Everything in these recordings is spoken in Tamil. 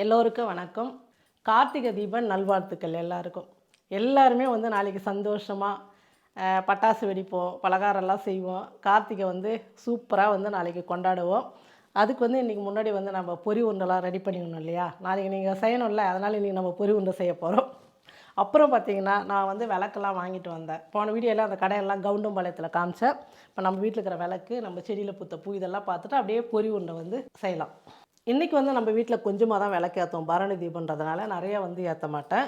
எல்லோருக்கும் வணக்கம். கார்த்திகை தீப நல்வாழ்த்துக்கள் எல்லாருக்கும். எல்லாருமே நாளைக்கு சந்தோஷமாக பட்டாசு வெடிப்போம், பலகாரம்லாம் செய்வோம். கார்த்திகை சூப்பராக நாளைக்கு கொண்டாடுவோம். அதுக்கு இன்றைக்கி முன்னாடி நம்ம பொரி உருண்டைலாம் ரெடி பண்ணிக்கணும் இல்லையா? நாளைக்கு நீங்கள் செய்யணும்ல, அதனால் இன்றைக்கி நம்ம பொரி உருண்டை செய்ய போகிறோம். அப்புறம் பார்த்திங்கன்னா, நான் விளக்கெல்லாம் வாங்கிட்டு வந்தேன். போன வீடியோலாம் அந்த கடையெல்லாம் கவுண்டம்பாளையத்தில் காமிச்சேன். இப்போ நம்ம வீட்டில் இருக்கிற விளக்கு, நம்ம செடியில் பூத்த பூ இதெல்லாம் பார்த்துட்டு அப்படியே பொரி உருண்டை செய்யலாம். இன்றைக்கி நம்ம வீட்டில் கொஞ்சமாக தான் விளக்கு ஏற்றுவோம். பரணி தீபன்றதுனால நிறையா ஏற்ற மாட்டேன்.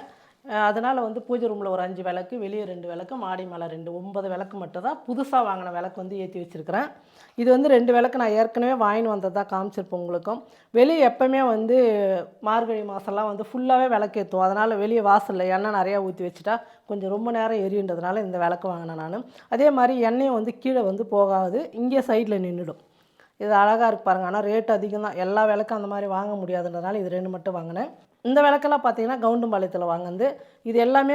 அதனால் பூஜை ரூமில் ஒரு 5 விளக்கு, வெளியே 2 விளக்கு, மாடி மேலே 2, 9 விளக்கு மட்டும் தான் புதுசாக வாங்கின விளக்கு ஏற்றி வச்சுருக்கிறேன். இது 2 விளக்கு நான் ஏற்கனவே வாங்கின்னு வந்தது தான் காமிச்சிருப்பேன் உங்களுக்கும். வெளியே எப்போவுமே மார்கழி மாதம்லாம் ஃபுல்லாகவே விளக்கு ஏற்றுவோம். அதனால் வெளியே வாசலில் எண்ணெய் நிறையா ஊற்றி வச்சுட்டா கொஞ்சம் ரொம்ப நேரம் எரியுன்றதுனால இந்த விளக்கு வாங்கினேன் நான். அதே மாதிரி எண்ணெயும் கீழே போகாது, இங்கே சைடில் நின்றுடும். இது அழகாக இருக்குது பாருங்கள். ஆனால் ரேட் அதிகம் தான். எல்லா விளக்கும் அந்த மாதிரி வாங்க முடியாதுன்றதுனால இது 2 மட்டும் வாங்கினேன். இந்த விளக்கெல்லாம் பார்த்தீங்கன்னா கவுண்டம்பாளையத்தில் வாங்கினது. இது எல்லாமே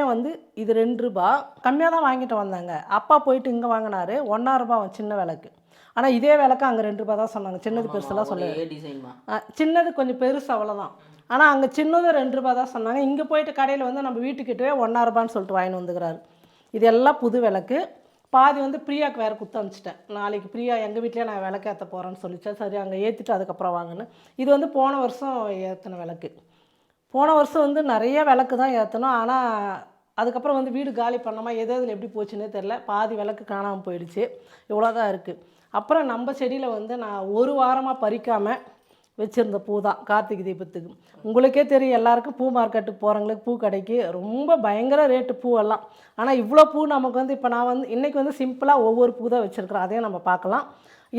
இது 2 ரூபா கம்மியாக தான் வாங்கிட்டு வந்தாங்க. அப்பா போயிட்டு இங்கே வாங்கினார் 1 ரூபா சின்ன விளக்கு. ஆனால் இதே விளக்கு அங்கே 2 ரூபா தான் சொன்னாங்க. சின்னது பெருசுலாம் சொல்லுங்கள், சின்னது கொஞ்சம் பெருசு அவ்வளோதான். ஆனால் அங்கே சின்னது 2 ரூபா தான் சொன்னாங்க. இங்கே போயிட்டு கடையில் நம்ம வீட்டுக்கிட்டே 1 ரூபான்னு சொல்லிட்டு வாங்கிட்டு வந்துக்கிறாரு. இது எல்லாம் புது விளக்கு. பாதி பிரியாவுக்கு வேறு குத்த அனுப்பிச்சிட்டேன். நாளைக்கு பிரியா எங்கள் வீட்டிலே நான் விளக்கு ஏற்ற போகிறேன்னு சொல்லிச்சேன். சரி அங்கே ஏற்றிட்டு அதுக்கப்புறம் வாங்கினேன். இது போன வருஷம் ஏற்றின விளக்கு. போன வருஷம் நிறைய விளக்கு தான் ஏற்றணும். ஆனால் அதுக்கப்புறம் வீடு காலி பண்ணாமல் எதில் எப்படி போச்சுன்னே தெரில. பாதி விளக்கு காணாமல் போயிடுச்சு. இவ்வளோதான் இருக்குது. அப்புறம் நம்ம செடியில் நான் ஒரு வாரமாக பறிக்காமல் வச்சுருந்த பூ தான் கார்த்திகை தீபத்துக்கு. உங்களுக்கே தெரியும், எல்லாருக்கும் பூ மார்க்கெட்டுக்கு போகிறவங்களுக்கு பூ கடைக்கு ரொம்ப பயங்கர ரேட்டு பூவெல்லாம். ஆனால் இவ்வளோ பூ நமக்கு இப்போ நான் இன்றைக்கி சிம்பிளாக ஒவ்வொரு பூ தான் வச்சுருக்குறோம். அதையும் நம்ம பார்க்கலாம்.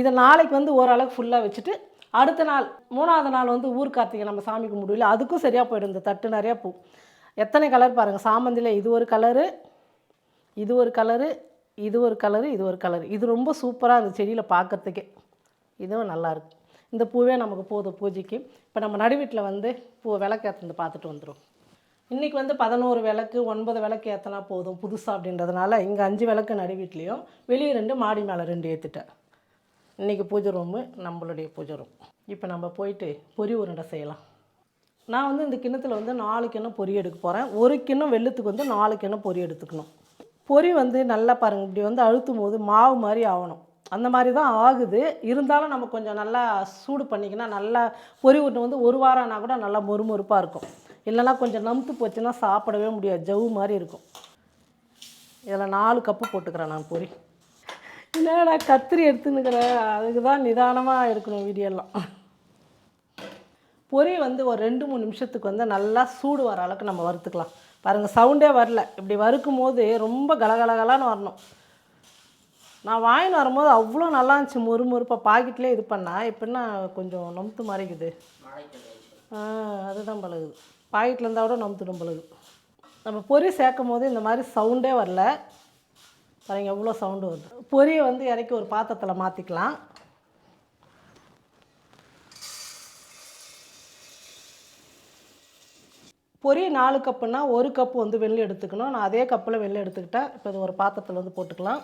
இதை நாளைக்கு ஓரளவுக்கு ஃபுல்லாக வச்சுட்டு அடுத்த நாள் 3ஆவது நாள் ஊர் கார்த்திகை நம்ம சாமி கும்பிடுவில்ல, அதுக்கும் சரியாக போய்டும். இந்த தட்டு நிறையா பூ. எத்தனை கலர் பாருங்கள். சாமந்தியில் இது ஒரு கலரு, இது ஒரு கலரு, இது ஒரு கலரு, இது ஒரு கலரு. இது ரொம்ப சூப்பராக இருக்குது செடியில் பார்க்குறதுக்கே. இதுவும் நல்லாயிருக்கு. இந்த பூவே நமக்கு போதும் பூஜைக்கு. இப்போ நம்ம நடுவீட்டில் பூ விளக்கு ஏற்றது பார்த்துட்டு வந்துடும். இன்றைக்கி 11 விளக்கு 9 விளக்கு ஏற்றினா போதும் புதுசாக அப்படின்றதுனால இங்கே 5 விளக்கு நடுவீட்லேயும், வெளியே 2, மாடி மேலே 2 ஏற்றிட்டேன். இன்றைக்கி பூஜை ரூமு நம்மளுடைய பூஜை ரூம். இப்போ நம்ம போயிட்டு பொரி உருண்டை செய்யலாம். நான் இந்த கிண்ணத்தில் 4 கிண்ணம் பொரி எடுக்க போகிறேன். ஒரு கிண்ணம் வெள்ளத்துக்கு 4 கிண்ணம் பொரி எடுத்துக்கணும். பொரி நல்லா பாருங்கள், இப்படி அழுத்தும் போது மாவு மாதிரி ஆகணும். அந்த மாதிரி தான் ஆகுது. இருந்தாலும் நம்ம கொஞ்சம் நல்லா சூடு பண்ணிக்கினா நல்லா பொரி உருண்டை ஒரு வாரம் ஆனால் கூட நல்லா மொறுமொறுப்பாக இருக்கும். இல்லைனா கொஞ்சம் நமுத்து போச்சுன்னா சாப்பிடவே முடியாது, ஜவ்வு மாதிரி இருக்கும். இதில் 4 கப்பு போட்டுக்கிறேன் நான் பொரி. இல்லை நான் கத்திரி எடுத்துன்னுக்கிறேன், அதுக்கு தான் நிதானமாக எடுக்கணும் வீடியோலாம். பொரி ஒரு 2-3 நிமிஷத்துக்கு நல்லா சூடு வர அளவுக்கு நம்ம வறுத்துக்கலாம். பாருங்கள், சவுண்டே வரல. இப்படி வறுக்கும் போது ரொம்ப கலகலகலான்னு வரணும். நான் வாங்கின்னு வரும்போது அவ்வளோ நல்லா இருந்துச்சு, மொறுமொறுப்பாக. பாக்கெட்லேயே இது பண்ணால் எப்படின்னா கொஞ்சம் நமுத்து மாறிக்குது. அதுதான் பழகுது. பாக்கெட்டில் இருந்தால் கூட நமுத்துடும் பழகுது. நம்ம பொரி சேர்க்கும் போது இந்த மாதிரி சவுண்டே வரல. பாருங்க எவ்வளோ சவுண்டு வருது. பொரியை இறக்கி ஒரு பாத்திரத்தில் மாற்றிக்கலாம். பொரி 4 கப்புன்னா 1 கப்பு வெள்ளை எடுத்துக்கணும். நான் அதே கப்பில் வெள்ளை எடுத்துக்கிட்டேன். இப்போ இது ஒரு பாத்திரத்தில் போட்டுக்கலாம்.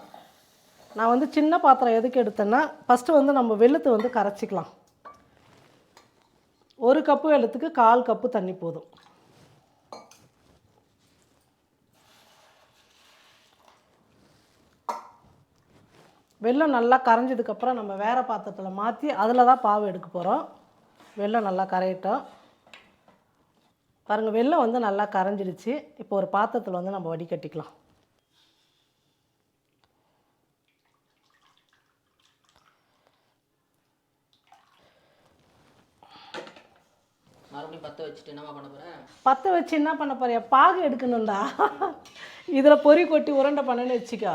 நான் சின்ன பாத்திரம் எதுக்கு எடுத்தேன்னா, ஃபஸ்ட்டு நம்ம வெள்ளத்தை கரைச்சிக்கலாம். 1 கப்பு வெள்ளத்துக்கு 1/4 கப்பு தண்ணி போதும். வெல்லம் நல்லா கரைஞ்சதுக்கப்புறம் நம்ம வேறு பாத்திரத்தில் மாற்றி அதில் தான் பாவு எடுக்க போகிறோம். வெல்லம் நல்லா கரையட்டும். பாருங்கள், வெல்லம் நல்லா கரைஞ்சிடுச்சு. இப்போ ஒரு பாத்திரத்தில் நம்ம வடிகட்டிக்கலாம். பற்ற வச்சு என்ன பண்ண போறியா? பாகு எடுக்கணும்டா. இதில் பொரி கொட்டி உருண்டை பண்ணேன்னு வச்சுக்கோ,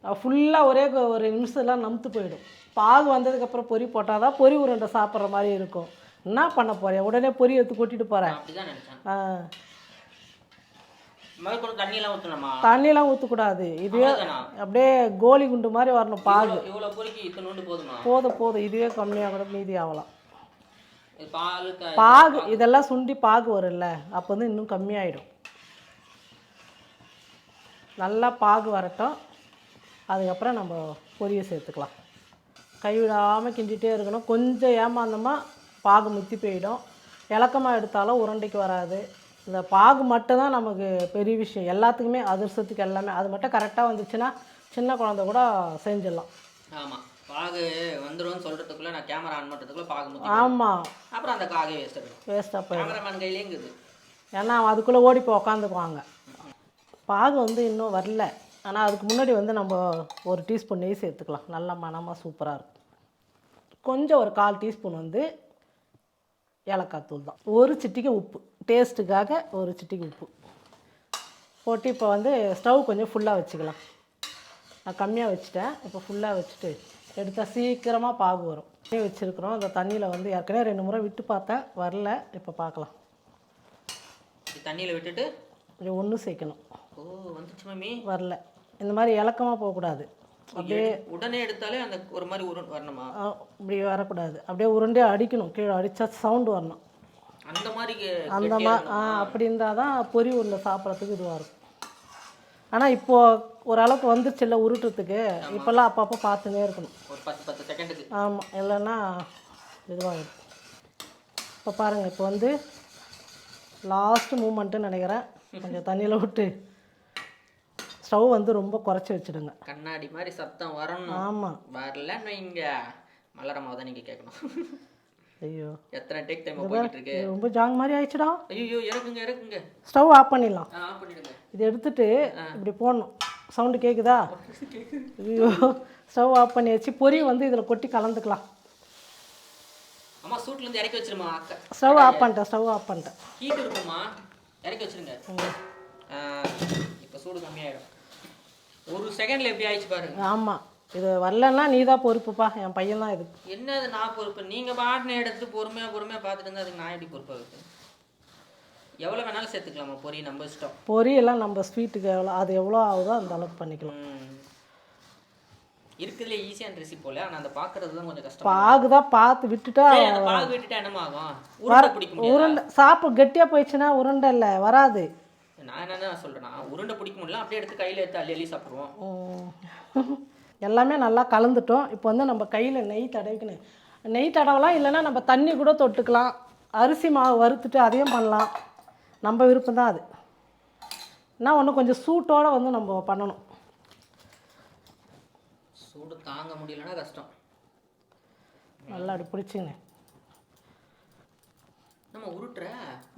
ஃபுல்லாக ஒரே ஒரு நிமிஷம்லாம் நமுத்து போயிடும். பாகு வந்ததுக்கப்புறம் பொரி போட்டால் தான் பொரி உருண்டை சாப்பிட்ற மாதிரி இருக்கும். என்ன பண்ண போறியா? உடனே பொரி எடுத்து கொட்டிட்டு போகிறேன். தண்ணியெல்லாம் ஊற்றக்கூடாது. இதுவே அப்படியே கோலி குண்டு மாதிரி வரணும் பாகு. போதும். இதுவே கம்மியாக கூட மீதி ஆகலாம். பாகு இதெல்லாம் சுண்டி பாகு வரும்ல, அப்போ இன்னும் கம்மியாயிடும். நல்லா பாகு வரட்டும். அதுக்கப்புறம் நம்ம பொரியை சேர்த்துக்கலாம். கைவிடாமல் கிண்டிகிட்டே இருக்கணும். கொஞ்சம் ஏமாந்தோமா பாகு முத்தி போயிடும். இலக்கமாக எடுத்தாலும் உருண்டைக்கு வராது. இந்த பாகு மட்டும்தான் நமக்கு பெரிய விஷயம். எல்லாத்துக்குமே அதிரசத்துக்கு எல்லாமே அது மட்டும் கரெக்டாக வந்துச்சுன்னா சின்ன குழந்தை கூட செஞ்சிடலாம். ஆமாம், பாகு வந்துடும் சொல்கிறதுக்குள்ளே நான் கேமரா ஆன் பண்ணுறதுக்குள்ளே பாகு. ஆமாம், அப்புறம் அந்த காகே வேஸ்ட்டாக போயிடும். கேமராமேன் கையிலேங்குது. ஏன்னா அதுக்குள்ளே ஓடி போய் உக்காந்துக்குவாங்க. பாகு வந்து இன்னும் வரல. ஆனால் அதுக்கு முன்னாடி வந்து நம்ம ஒரு டீஸ்பூன் நெய் சேர்த்துக்கலாம். நல்லா மணமாக சூப்பராக இருக்கும். கொஞ்சம் ஒரு 1/4 டீஸ்பூன் வந்து ஏலக்காய் தூள் தான். ஒரு சிட்டிகை உப்பு, டேஸ்ட்டுக்காக ஒரு சிட்டிகை உப்பு போட்டு இப்போ வந்து ஸ்டவ் கொஞ்சம் ஃபுல்லாக வச்சுக்கலாம். நான் கம்மியாக வச்சுட்டேன். இப்போ ஃபுல்லாக வச்சுட்டு எடுத்தால் சீக்கிரமாக பாகு வரும். தண்ணி வச்சுருக்குறோம். அந்த தண்ணியில் வந்து ஏற்கனவே 2 முறை விட்டு பார்த்தேன், வரல. இப்போ பார்க்கலாம். தண்ணியில் விட்டுட்டு கொஞ்சம் ஒன்று சேர்க்கணும். ஓ, வந்துச்சு மம்மி. வரல. இந்த மாதிரி இலக்கமாக போகக்கூடாது. அப்படியே உடனே எடுத்தாலே அந்த ஒரு மாதிரி வரணுமா? இப்படி வரக்கூடாது. அப்படியே உருண்டே அடிக்கணும். கீழே அடித்தா சவுண்டு வரணும். அந்த மாதிரி அப்படி இருந்தால் தான் பொரி உருண்டை சாப்பிட்றதுக்கு இதுவாக இருக்கும். ஆனால் இப்போது ஓரளவுக்கு வந்துருச்சு இல்லை உருட்டுறதுக்கு. இப்போல்லாம் அப்பப்போ பார்த்துனே இருக்கணும். ஒரு 10 செகண்டுக்கு. ஆமாம், இல்லைன்னா இதுவாகிடும். இப்போ பாருங்கள், இப்போ வந்து லாஸ்ட்டு மூமெண்ட்டுன்னு நினைக்கிறேன். கொஞ்சம் தண்ணியில் விட்டு ஸ்டவ் வந்து ரொம்ப குறைச்சி வச்சுடுங்க. கண்ணாடி மாதிரி சத்தம் வரணும். ஆமாம், வரலன்னு இங்கே மலரமாக தான் நீங்கள் கேட்கணும். ஐயோ, எத்தனை டேக் டைம் போயிட்டு இருக்கு. ரொம்ப ஜாங் மாதிரி ஆயிடுச்சுடா. ஐயோ, இறக்குங்க. ஸ்டவ் ஆஃப் பண்ணிடலாம். ஆஃப் பண்ணிடுங்க. இதை எடுத்துட்டு இப்படி போடணும். சவுண்டு கேட்குதா? ஐயோ, ஸ்டவ் ஆஃப் பண்ணி வச்சு பொரி வந்து இதில் கொட்டி கலந்துக்கலாம். அம்மா சூட்லேருந்து இறக்கி வச்சிருமா. ஸ்டவ் ஆஃப் பண்ணிட்டேன். ஹீட் இருக்குமா, இறக்கி வச்சிருங்க. இப்போ சூடு கம்மியாயிடும். ஒரு செகண்டில் எப்படி ஆயிடுச்சு பாருங்க. ஆமாம், இது வரலன்னா நீ தான் பொறுப்புப்பா. என் பையன் தான் இது. என்னது நான் பொறுப்பு? நீங்கள் பாட்டினை எடுத்து பொறுமையாக பார்த்துட்டு இருந்தால் அதுக்கு நான் எப்படி பொறுப்பாக இருக்குது? எவ்வளோ வேணாலும் சேர்த்துக்கலாமா பொரி, நம்ம இஷ்டம். பொரி எல்லாம் நம்ம ஸ்வீட்டுக்கு எவ்வளோ ஆகுதோ அந்த அளவுக்கு பண்ணிக்கலாம். இருக்குதுல ஈஸியான ரெசிபி போல. ஆனால் அந்த பார்க்கறது தான் கொஞ்சம் கஷ்டம். பாகு தான் பார்த்து விட்டுட்டா என்னமா ஆகும்? உருண்டை பிடிக்க முடியாது. உருண்டை சாப்பிட கெட்டியாக போயிடுச்சுன்னா உருண்டை இல்லை, வராது. நான் என்ன சொல்கிறேன்னா, உருண்டை பிடிக்க முடியல, அப்படியே எடுத்து கையில் எடுத்து அள்ளி சாப்பிடுவோம். எல்லாமே நல்லா கலந்துட்டோம். இப்போ வந்து நம்ம கையில் நெய் தடவிக்கணும். நெய் தடவலாம், இல்லைன்னா நம்ம தண்ணி கூட தொட்டுக்கலாம். அரிசி மாவு வறுத்துட்டு அதையும் பண்ணலாம். நம்ம விருப்பம் தான் அது. என்ன ஒன்று கொஞ்சம் சூட்டோடு வந்து நம்ம பண்ணணும். சூடு தாங்க முடியலன்னா கஷ்டம். நல்லா அப்படி பிடிச்சிங்க. நம்ம உருட்டுற.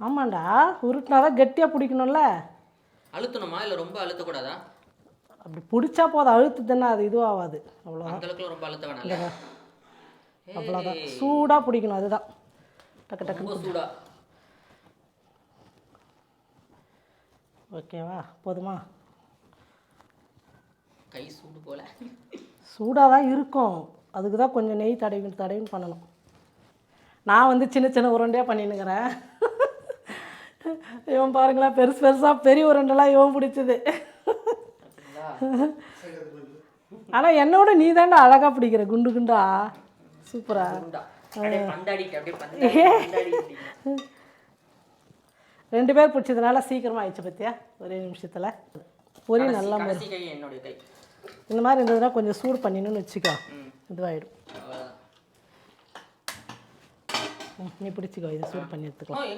ஆமாண்டா, உருட்டினா தான் கெட்டியாக பிடிக்கணும்ல. அழுத்தணுமா இல்லை ரொம்ப அழுத்தக்கூடாதா? அப்படி பிடிச்சா போதும். அழுத்துதுன்னா அது இதுவாகாது. அவ்வளோதான். அந்தளவுக்கு ரொம்ப அழுத்த வேணாம். அவ்வளோதான், சூடாக பிடிக்கணும். அதுதான் டக்கு டக்கு சூடா. ஓகேவா, போதுமா? கை சூடு போல. சூடாக தான் இருக்கும். அதுக்கு தான் கொஞ்சம் நெய் தடவின்னு பண்ணணும். நான் வந்து சின்ன சின்ன உருண்டையாக பண்ணினுக்கிறேன். இவன் பாருங்களேன், பெருசாக பெரிய உருண்டெல்லாம் இவன் பிடிச்சது. ஆனால் என்னோட நீ தாண்டா அழகாக பிடிக்கிற, குண்டு குண்டா சூப்பரா. 2 பேர் பிடிச்சதுனால சீக்கிரமாக ஆயிடுச்சு பற்றியா, ஒரே நிமிஷத்தில். பொரி நல்லா இந்த மாதிரி இருந்ததுன்னா கொஞ்சம் சூடு பண்ணிடணும்னு வச்சுக்கோ, இதுவாகிடும். நீ பிடிச்சிக்கோ, இதை சூடு பண்ணி எடுத்துக்கலாம்.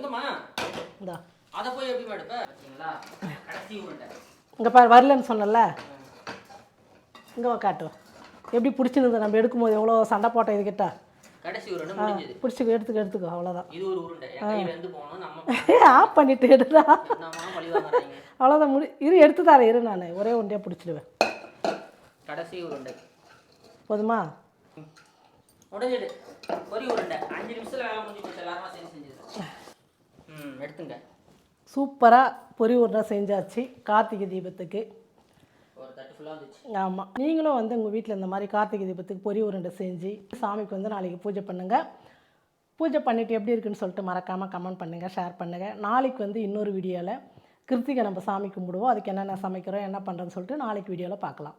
இந்தா இங்கே பாரு, வரலன்னு சொன்னல, இங்கே காட்டுவோம் எப்படி பிடிச்சிருந்தது. நம்ம எடுக்கும்போது எவ்வளோ சண்டை போட்டோம் இது கிட்ட. பிடிச்சிக்கோ, எடுத்துக்கோ, அவ்வளோதான். ஆஃப் பண்ணிட்டு எடுடா, அவ்வளோதான். எடுத்து தரேன், இரு, நான் ஒரே உருண்டையாக பிடிச்சிடுவேன். கடைசி உருண்டை போதுமா? எடுத்துங்க. சூப்பராக பொரி உருண்டை செஞ்சாச்சு கார்த்திகை தீபத்துக்கு. ஆமாம், நீங்களும் வந்து உங்கள் வீட்டில் இந்த மாதிரி கார்த்திகை தீபத்துக்கு பொரி உருண்டை செஞ்சு சாமிக்கு வந்து நாளைக்கு பூஜை பண்ணுங்கள். பூஜை பண்ணிவிட்டு எப்படி இருக்குன்னு சொல்லிட்டு மறக்காமல் கமெண்ட் பண்ணுங்கள், ஷேர் பண்ணுங்கள். நாளைக்கு வந்து இன்னொரு வீடியோவில் கிருத்திகை நம்ம சாமி கும்பிடுவோம். அதுக்கு என்னென்ன சமைக்கிறோம், என்ன பண்ணுறோன்னு சொல்லிட்டு நாளைக்கு வீடியோவில் பார்க்கலாம்.